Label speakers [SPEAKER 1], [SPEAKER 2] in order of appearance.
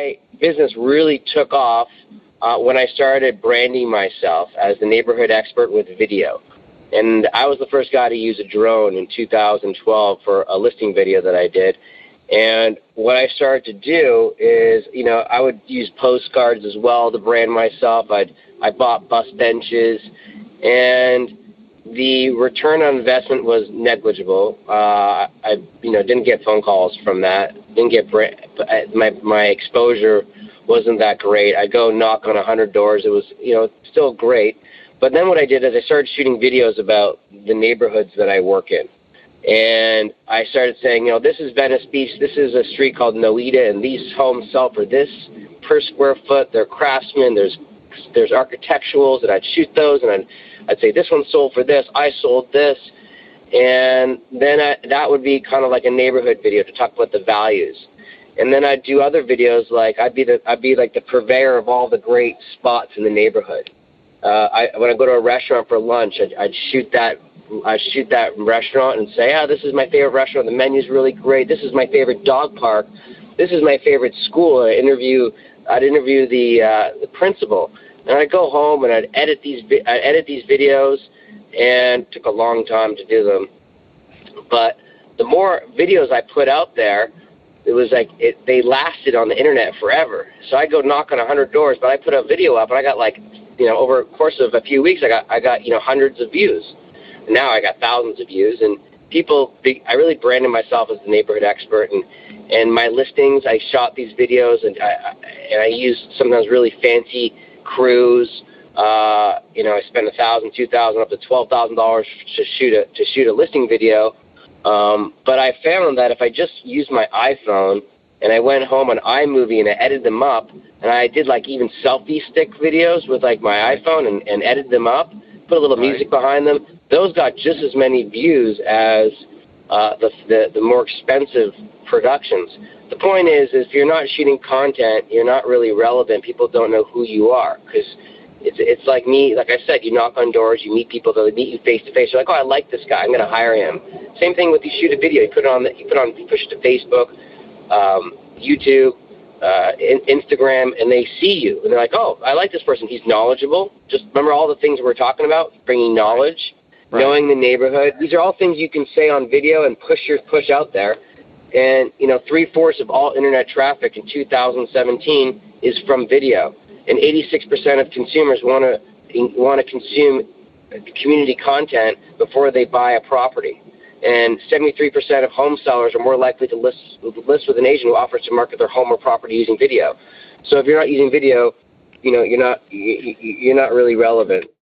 [SPEAKER 1] my business really took off when I started branding myself as the neighborhood expert with video. And I was the first guy to use a drone in 2012 for a listing video that I did. And what I started to do is, you know, I would use postcards as well to brand myself. I bought bus benches, and the return on investment was negligible. I didn't get phone calls from that. Didn't get my exposure wasn't that great. I go knock on 100 doors. It was, you know, still great. But then what I did is I started shooting videos about the neighborhoods that I work in. And I started saying, you know, this is Venice Beach. This is a street called Noida, and these homes sell for this per square foot. They're craftsmen. There's architecturals, and I'd shoot those, and I'd say this one sold for this. I sold this, and then that would be kind of like a neighborhood video to talk about the values. And then I'd do other videos like I'd be like the purveyor of all the great spots in the neighborhood. When I go to a restaurant for lunch, I'd shoot that restaurant and say, this is my favorite restaurant. The menu's really great. This is my favorite dog park. This is my favorite school. I'd interview the principal, and I'd go home and I'd edit these videos, and it took a long time to do them. But the more videos I put out there, it was like they lasted on the internet forever. So I go knock on 100 doors, but I put a video up, and I got like, you know, over the course of a few weeks, I got you know, hundreds of views. And now I got thousands of views, and I really branded myself as the neighborhood expert. And my listings, I shot these videos, and I used sometimes really fancy crews. You know, I spent $1,000, $2,000, up to $12,000 to shoot a listing video. But I found that if I just used my iPhone and I went home on iMovie and I edited them up, and I did like even selfie stick videos with like my iPhone and edited them up, put a little music behind them, those got just as many views as the more expensive productions. The point is if you're not shooting content, you're not really relevant. People don't know who you are, because it's like me. Like I said, you knock on doors, you meet people, they'll meet you face to face. You're like, oh, I like this guy, I'm going to hire him. Same thing with you shoot a video, you push it to Facebook, YouTube, Instagram, and they see you, and they're like, oh, I like this person. He's knowledgeable. Just remember all the things we're talking about, bringing knowledge, knowing the neighborhood. These are all things you can say on video and push out there. And, you know, 3/4 of all internet traffic in 2017 is from video. And 86% of consumers want to consume community content before they buy a property. And 73% of home sellers are more likely to list with an agent who offers to market their home or property using video. So if you're not using video, you know, you're not really relevant.